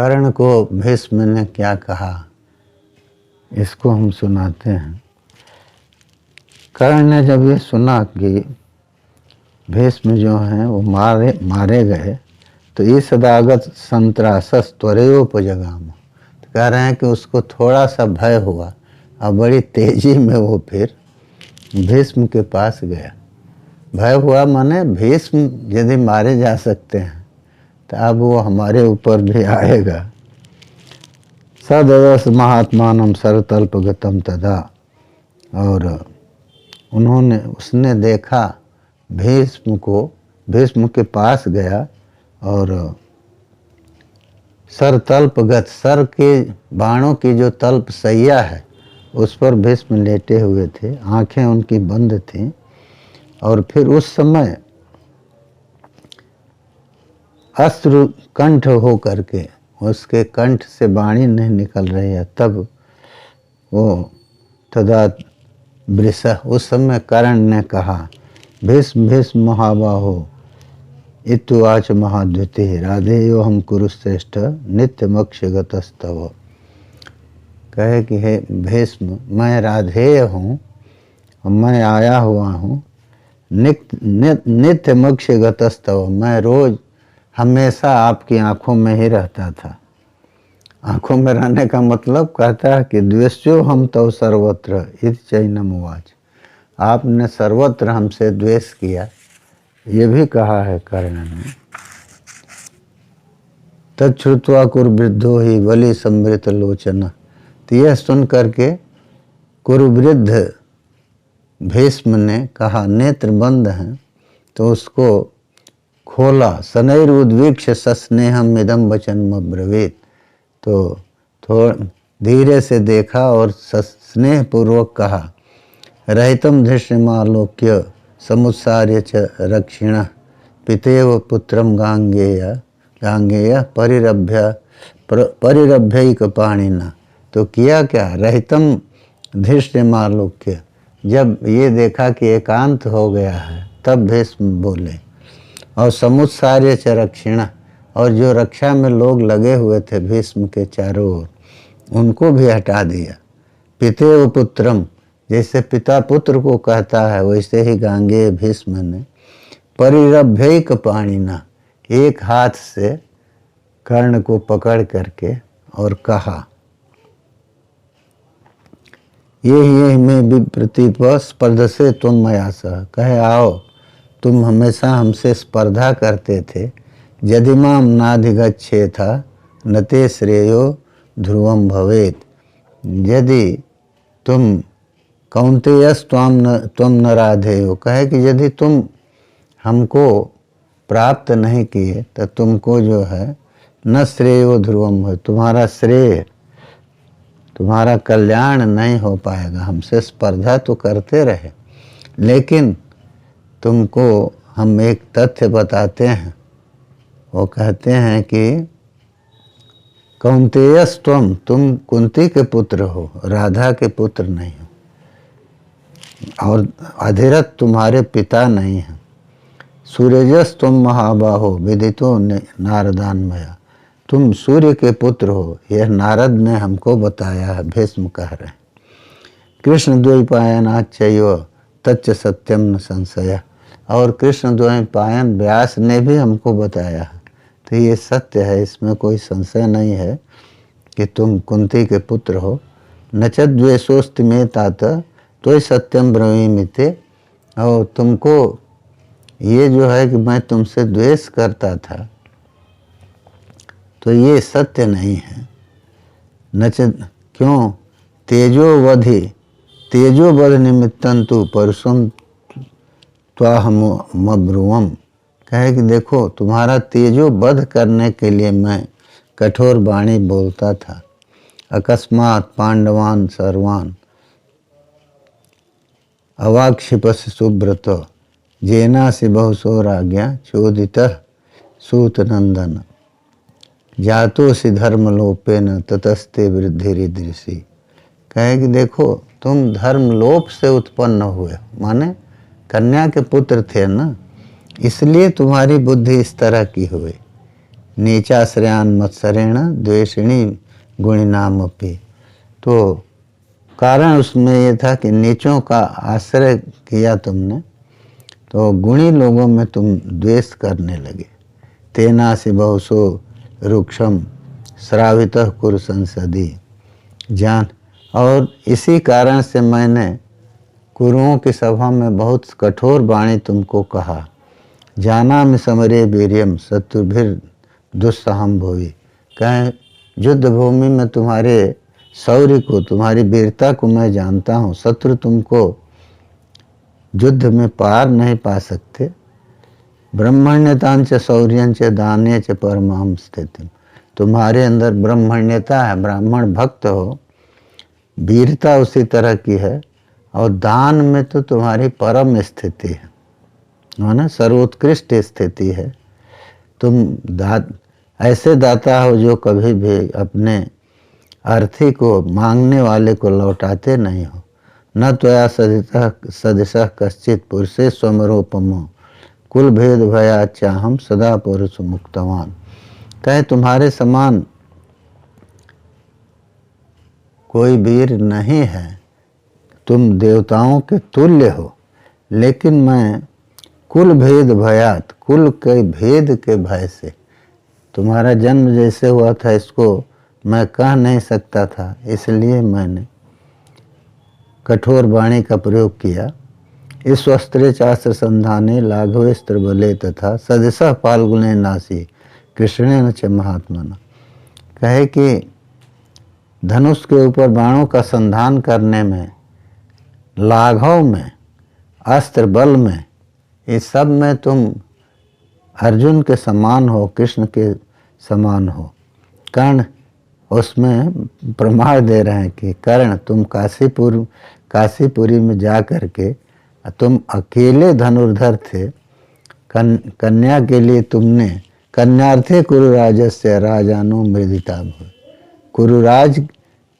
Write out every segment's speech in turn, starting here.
कर्ण को भीष्म ने क्या कहा, इसको हम सुनाते हैं। कर्ण ने जब ये सुना कि भीष्म जो हैं वो मारे गए, तो इस दागत संत्रासस त्वरेयोपजगाम, तो कह रहे हैं कि उसको थोड़ा सा भय हुआ और बड़ी तेजी में वो फिर भीष्म के पास गया। भय हुआ माने भीष्म यदि मारे जा सकते हैं तो अब वो हमारे ऊपर भी आएगा। सदस महात्मानम सरतल्पगतम तदा, और उसने देखा भीष्म को, भीष्म के पास गया और सरतल्पगत, सर के बाणों की जो तल्प सैया है उस पर भीष्म लेटे हुए थे, आंखें उनकी बंद थीं। और फिर उस समय अश्रु कंठ हो करके उसके कंठ से वाणी नहीं निकल रही है, तब वो तदा वृष, उस समय कर्ण ने कहा भीष्म भीष्म महाबाहो इत्युवाच महाद्वितीय राधेयो हम कुरुश्रेष्ठ नित्यमक्षगतस्तव। कहे कि हे भीष्म, मैं राधेय हूँ, मैं आया हुआ हूँ, नित्य मक्षगतस्तव, मैं रोज हमेशा आपकी आंखों में ही रहता था। आंखों में रहने का मतलब कहता है कि द्वेष्यो हम तव सर्वत्र इति चैनम उवाच, आपने सर्वत्र हमसे द्वेष किया, ये भी कहा है कर्ण ने। तच्छ्रुत्वा कुरुवृद्धो ही बलि संवृत लोचन, तो यह सुन करके कुरुवृद्ध भीष्म ने कहा, नेत्र बंद हैं, तो उसको खोला। शनैर उद्वीक्ष सस्नेहम इदम वचनम अब्रवीत, तो थोड़ा धीरे से देखा और स्नेह पूर्वक कहा, रहितम धृष्यमालोक्य समुत्सार्य च रक्षिण पितेव पुत्रम गांगेय परिरभ्यैक पाणिना। तो किया क्या, रहितम धृष्यमालोक्य, जब ये देखा कि एकांत हो गया है तब भीष्म बोले, और समुत्सार्य च रक्षिण, और जो रक्षा में लोग लगे हुए थे भीष्म के चारों ओर, उनको भी हटा दिया। पितेव पुत्रम, जैसे पिता पुत्र को कहता है वैसे ही गांगेय भीष्म ने परिरभ्यैक पाणिना, एक हाथ से कर्ण को पकड़ करके और कहा, ये में विप्रतिप स्पर्ध से तुम मया सह, कहे आओ, तुम हमेशा हमसे स्पर्धा करते थे, यदिमाम नाधिगच्छे था न ते श्रेयो ध्रुवम भवेत, यदि तुम कौन्तेयस त्वम न राधेयो, कहे कि यदि तुम हमको प्राप्त नहीं किए तो तुमको जो है न श्रेयो ध्रुवम हो, तुम्हारा श्रेय, तुम्हारा कल्याण नहीं हो पाएगा। हमसे स्पर्धा तो करते रहे, लेकिन तुमको हम एक तथ्य बताते हैं। वो कहते हैं कि कौन्तेयस तुम कुंती के पुत्र हो, राधा के पुत्र नहीं हो, और अधिरथ तुम्हारे पिता नहीं हैं। सूर्यजस तुम महाबाहो विदितो नारदान्मया, तुम सूर्य के पुत्र हो, यह नारद ने हमको बताया है, भीष्म कह रहे हैं। कृष्ण द्वैपायनाच्चैव तच्च सत्यम न संशय, और कृष्ण द्वैपायन व्यास ने भी हमको बताया है, तो ये सत्य है, इसमें कोई संशय नहीं है कि तुम कुंती के पुत्र हो। न च द्वेषोस्ति में तात तो सत्यम ब्रवीमिते, और तुमको ये जो है कि मैं तुमसे द्वेष करता था, तो ये सत्य नहीं है। नच क्यों, तेजोवध निमित्तंतु परसुम त्वाहमब्रुवम, कहे कि देखो तुम्हारा तेजोवध करने के लिए मैं कठोर वाणी बोलता था। अकस्मात पांडवान सर्वान अवाक्षिपस सुब्रत जेनासि बहुसो राज्ञा चोदितः सूतनंदन जातोसि धर्मलोपेन ततस्ते वृद्धिरिदृषि, कहे कि देखो तुम धर्मलोप से उत्पन्न हुए, माने कन्या के पुत्र थे ना, इसलिए तुम्हारी बुद्धि इस तरह की हुई। नीचाश्रयान मत्सरेण द्वेषिणी गुणिनाम अपि। तो कारण उसमें ये था कि नीचों का आश्रय किया तुमने, तो गुणी लोगों में तुम द्वेष करने लगे। तेनासि बहुसो रुक्षम श्रावितः कुरु संसदि जान। और इसी कारण से मैंने कुरुओं की सभा में बहुत कठोर वाणी तुमको कहा। जानामि समरे वीर्यम शत्रुभिर दुस्सहम भूवि। कहें युद्ध भूमि में तुम्हारे शौर्य को, तुम्हारी वीरता को मैं जानता हूँ। शत्रु तुमको युद्ध में पार नहीं पा सकते। ब्रह्मण्यतांच शौर्यंच दान्यच परमाम स्थितिम। तुम्हारे अंदर ब्रह्मण्यता है, ब्राह्मण भक्त हो, वीरता उसी तरह की है, और दान में तो तुम्हारी परम स्थिति है ना, सर्वोत्कृष्ट स्थिति है। तुम ऐसे दाता हो जो कभी भी अपने अर्थी को, मांगने वाले को लौटाते नहीं हो। न त्वया सदृशः कश्चित पुरुषे स्वमरोपमो कुल भेद भया चाहम सदा पुरुष मुक्तवान। कहे तुम्हारे समान कोई वीर नहीं है, तुम देवताओं के तुल्य हो, लेकिन मैं कुल भेद भयात, कुल के भेद के भय से, तुम्हारा जन्म जैसे हुआ था इसको मैं कह नहीं सकता था, इसलिए मैंने कठोर वाणी का प्रयोग किया। इस वस्त्रे चास्त्र संधाने लाघवेस्त्र बले तथा सदसः फाल्गुने नासी कृष्णे न च महात्मना। कहे कि धनुष के ऊपर बाणों का संधान करने में, लाघव में, अस्त्र बल में, इस सब में तुम अर्जुन के समान हो, कृष्ण के समान हो। कर्ण उसमें प्रमाण दे रहे हैं कि कर्ण तुम काशीपुरी में जा कर के तुम अकेले धनुर्धर थे। कन्या के लिए तुमने कन्यार्थे कुरुराजस्य राजानो मृदिता भूय। कुरुराज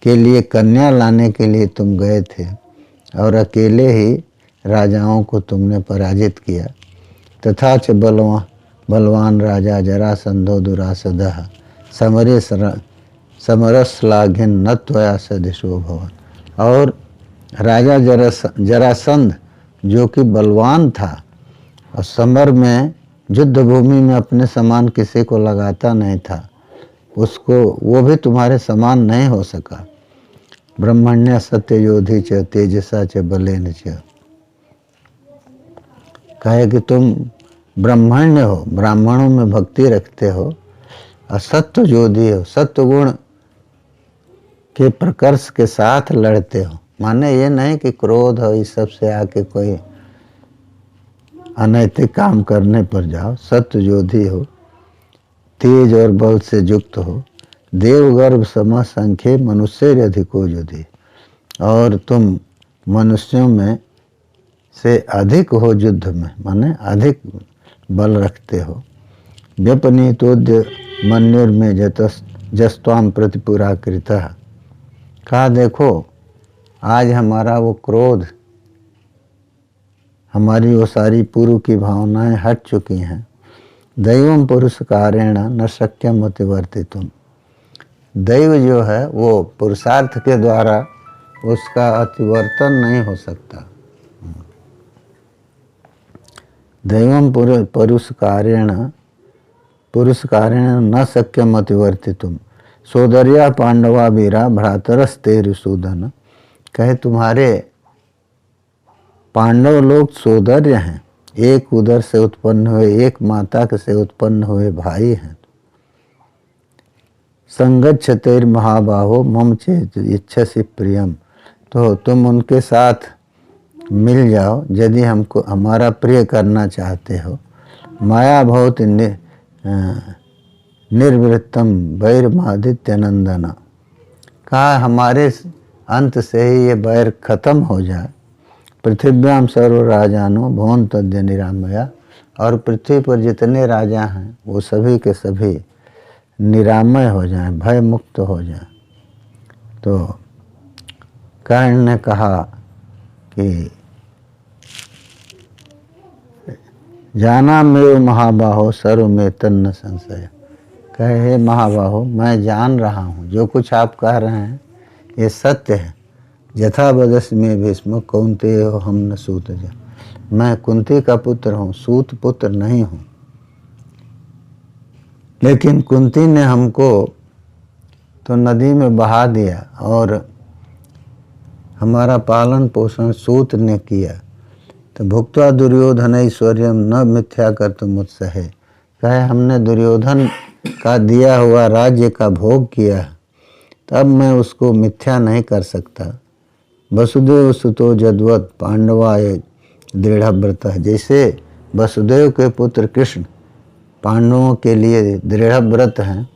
के लिए कन्या लाने के लिए तुम गए थे और अकेले ही राजाओं को तुमने पराजित किया। तथा च बलवान राजा जरासंधो दुरासदः समरश्लाघिन न त्वया सदृशो भवन। और राजा जरासंध जो कि बलवान था और समर में, युद्ध भूमि में अपने समान किसी को लगाता नहीं था, उसको वो भी तुम्हारे समान नहीं हो सका। ब्रह्मण्य सत्य योधि च तेजसा च बलेन च। कहे कि तुम ब्रह्मण्य हो, ब्राह्मणों में भक्ति रखते हो, और सत्य योधि हो, सत्य गुण के प्रकर्ष के साथ लड़ते हो। माने ये नहीं कि क्रोध हो इस सब से आके कोई अनैतिक काम करने पर जाओ। सत्य योधि हो, तेज और बल से युक्त हो, देवगर्भ सम संख्य मनुष्य अधिको योधि। और तुम मनुष्यों में से अधिक हो युद्ध में, माने अधिक बल रखते हो। व्यपनीतोद्य मन्युर में जस्त्वाम प्रतिपुरा कृतः। कहा देखो आज हमारा वो क्रोध, हमारी वो सारी पूर्व की भावनाएं हट चुकी हैं। दैवम पुरुष कारेण न शक्यम अतिवर्तितुम। दैव जो है वो पुरुषार्थ के द्वारा उसका अतिवर्तन नहीं हो सकता। दैवम पुरुष कारेण न शक्यम अतिवर्तितुम। सोदर्या पांडवा वीरा भ्रातरस्ते ऋषुधन। कहे तुम्हारे पांडव लोग सोदर्य हैं, एक उदर से उत्पन्न हुए, एक माता से उत्पन्न हुए भाई हैं। संगच्छतेर महाबाहो मम चेत इच्छसि प्रियम। तो तुम उनके साथ मिल जाओ यदि हमको हमारा प्रिय करना चाहते हो। माया भवति निर्वृत्तम वैरमादित्य नंदना। कहा हमारे अंत से ही ये वैर खत्म हो जाए। पृथिव्याम सर्व राजानो भुवन तद्य निरामया। और पृथ्वी पर जितने राजा हैं वो सभी के सभी निरामय हो जाएं, भय मुक्त हो जाएं। तो कर्ण ने कहा कि जाना मेव महाबाहो सर्व में तन्न संशय। कहे हे महाबाहो, मैं जान रहा हूँ जो कुछ आप कह रहे हैं ये सत्य है। यथा वदस्मि भीष्म कौन्तेयो हम न सूत जा, मैं कुंती का पुत्र हूँ, सूत पुत्र नहीं हूँ। लेकिन कुंती ने हमको तो नदी में बहा दिया और हमारा पालन पोषण सूत ने किया। तो भुक्त्वा दुर्योधन ऐश्वर्यम न मिथ्या कर तुम उत्साहे, कहे हमने दुर्योधन का दिया हुआ राज्य का भोग किया, तब मैं उसको मिथ्या नहीं कर सकता। वसुदेव सुतो जद्वत पांडवाय दृढ़व्रत, जैसे वसुदेव के पुत्र कृष्ण पांडवों के लिए दृढ़व्रत हैं।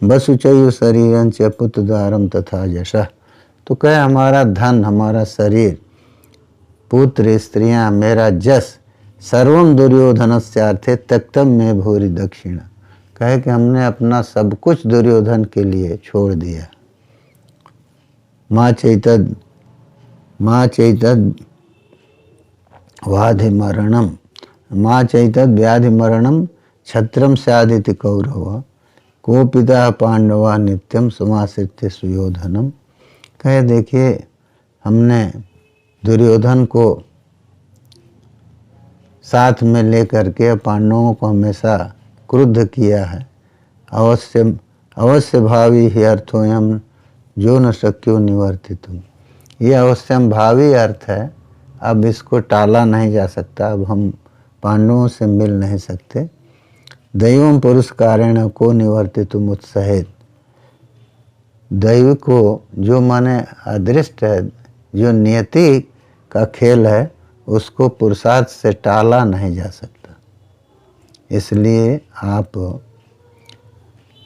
वसुचैव शरीरंच पुत्रदारम तथा यशः, तो कहे हमारा धन, हमारा शरीर, पुत्र, स्त्रियां, मेरा जस, सर्वम दुर्योधनस्यार्थे त्यक्तम में भूरि दक्षिणा, कहे कि हमने अपना सब कुछ दुर्योधन के लिए छोड़ दिया। माँ चैतद व्याधिमरणम, माँ चैतद व्याधिमरणम छत्रम स्यादिति कौरव, को पिता पांडवा नित्यम समाश्रित्य सुयोधनम, कहे देखिए हमने दुर्योधन को साथ में लेकर के पांडवों को हमेशा क्रुद्ध किया है। अवश्य भावी ही अर्थोयम जो न शक्यो निवर्तितुम, ये अवश्यम भावी अर्थ है, अब इसको टाला नहीं जा सकता, अब हम पांडवों से मिल नहीं सकते। दैवम पुरस्कारेण को निवर्तितुम उत्साहित, दैव को जो माने अदृष्ट है, जो नियति का खेल है, उसको पुरुषार्थ से टाला नहीं जा सकता। इसलिए आप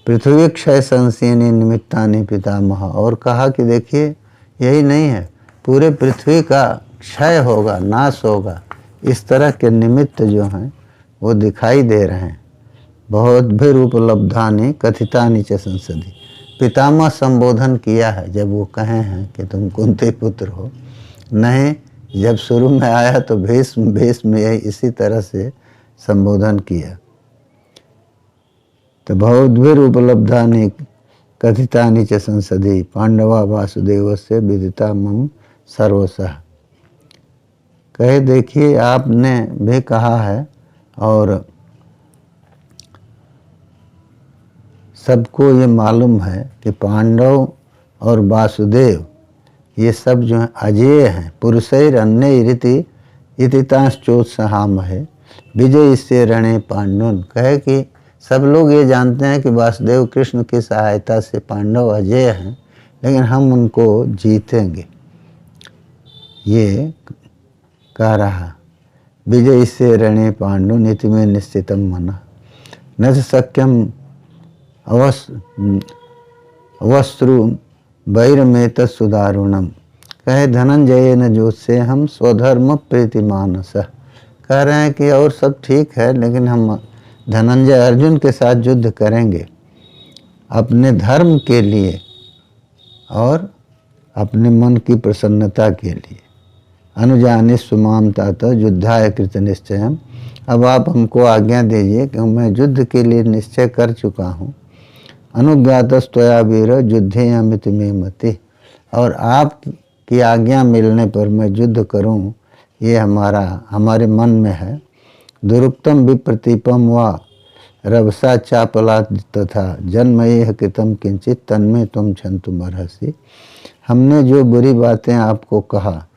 पृथ्वी क्षय संसीनी निमित्तानि पितामह, और कहा कि देखिए यही नहीं है, पूरे पृथ्वी का क्षय होगा, नाश होगा, इस तरह के निमित्त जो हैं वो दिखाई दे रहे हैं। बहुत भी उपलब्धानि कथितानि च संसदि, पितामह संबोधन किया है जब वो कहे हैं कि तुम कुंती पुत्र हो। नहीं, जब शुरू में आया तो भीष्म इसी तरह से संबोधन किया। तो बहुद्भिर उपलब्धानि कथितानि च संसदि पांडवा वासुदेवस्य विदिता मम सर्वशः, कहे देखिए आपने भी कहा है और सबको ये मालूम है कि पांडव और वासुदेव ये सब जो हैं अजेय हैं। पुरुषैर अन्य रीति इतितांश्चोत्साहम है विजय से रणे पांडुन, कहे कि सब लोग ये जानते हैं कि वासुदेव कृष्ण की सहायता से पांडव अजेय हैं, लेकिन हम उनको जीतेंगे, ये कह रहा। विजय से रणे पांडुन इति में निश्चितम मना न शक्यम अवस्त्रु वैरमेत सुदारुणम, कहे धनंजय न जो से हम स्वधर्म प्रीति मानस, कह रहे हैं कि और सब ठीक है, लेकिन हम धनंजय अर्जुन के साथ युद्ध करेंगे अपने धर्म के लिए और अपने मन की प्रसन्नता के लिए। अनुजानि सुमाम तात युद्धाय कृत निश्चयम, अब आप हमको आज्ञा दीजिए कि मैं युद्ध के लिए निश्चय कर चुका हूँ। अनुज्ञातस्त्वया वीर युद्धेयमिति मे मति, और आप की आज्ञा मिलने पर मैं युद्ध करूं, ये हमारे मन में है। दुरुक्तम विप्रतीपम व रवसा चापला तथा जन्मयेह कृतम किंचित तन्मे तुम क्षंतुम अर्हसि, हमने जो बुरी बातें आपको कहा,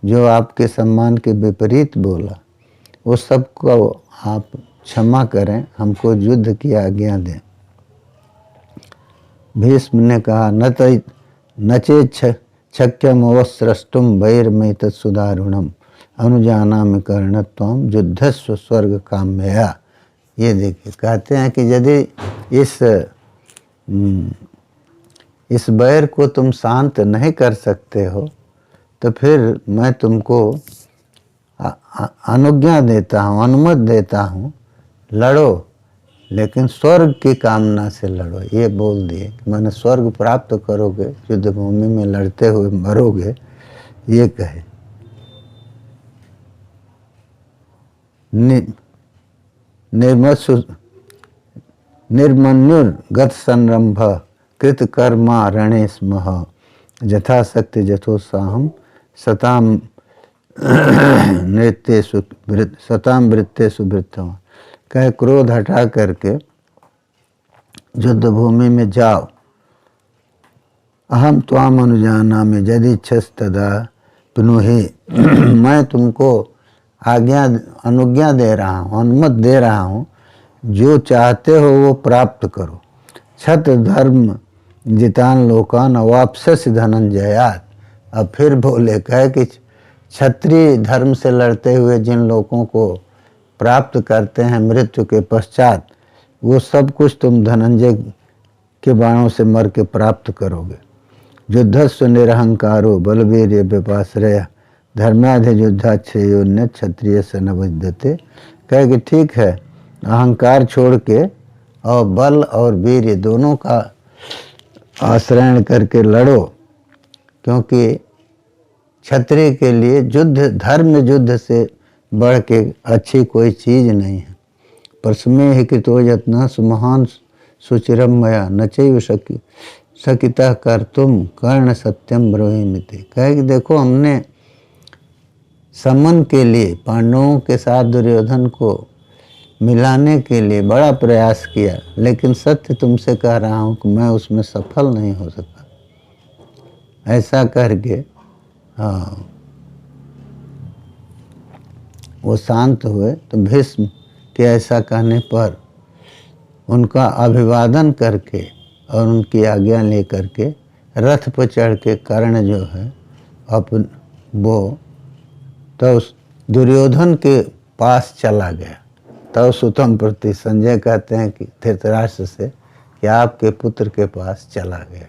जो आपके सम्मान के विपरीत बोला, वो सब को आप क्षमा करें, हमको युद्ध की आज्ञा दें। भीष्म ने कहा न चेत शक्यम अवस्रष्टुम वैरमेत सुदारुणम अनुजानामि कर्णत्वम युद्धस्व स्वर्ग काम्यया, ये देखिए कहते हैं कि यदि इस वैर को तुम शांत नहीं कर सकते हो तो फिर मैं तुमको अनुज्ञा देता हूँ, अनुमति देता हूँ, लड़ो, लेकिन स्वर्ग की कामना से लड़ो। ये बोल दिए कि मैंने स्वर्ग प्राप्त करोगे, युद्ध भूमि में लड़ते हुए मरोगे, ये कहे। निर्मन्युर्गत संरंभ कृतकर्मा रणे स्मः यथाशक्ति जथोत्साहम सताम वृत्तेषु वृत्तम। कहे क्रोध हटा करके युद्ध भूमि में जाओ। अहम त्वाम अनुजानामि यदि इच्छस तदा पुनुहि। मैं तुमको अनुज्ञा दे रहा हूँ, अनुमति दे रहा हूँ, जो चाहते हो वो प्राप्त करो। छत धर्म जितान लोकान अवापस धनंजयात। अब फिर बोले, कहे कि क्षत्रिय धर्म से लड़ते हुए जिन लोगों को प्राप्त करते हैं मृत्यु के पश्चात, वो सब कुछ तुम धनंजय के बाणों से मर के प्राप्त करोगे। युद्धस्व निरहंकारो बलवीर्य व्यपाश्रय धर्माधि युद्धाच्छेयोन्य क्षत्रिय से न विद्यते। कहे कि ठीक है, अहंकार छोड़ के और बल और वीर्य दोनों का आश्रय करके लड़ो, क्योंकि क्षत्रिय के लिए युद्ध, धर्म युद्ध से बढ़ के अच्छी कोई चीज़ नहीं है। परस्मे ही कृतो यत्न सुमहान सुचिरम मया न चैव सकिता कर तुम कर्ण सत्यम ब्रवीमिति। कहे कि देखो, हमने समन के लिए पांडवों के साथ दुर्योधन को मिलाने के लिए बड़ा प्रयास किया, लेकिन सत्य तुमसे कह रहा हूँ कि मैं उसमें सफल नहीं हो सका। ऐसा करके हाँ वो शांत हुए। तो भीष्म के ऐसा कहने पर उनका अभिवादन करके और उनकी आज्ञा ले करके रथ पर चढ़ के कर्ण जो है अपन वो तो उस दुर्योधन के पास चला गया। तब सुतम प्रति संजय कहते हैं कि धृतराष्ट्र से कि आपके पुत्र के पास चला गया।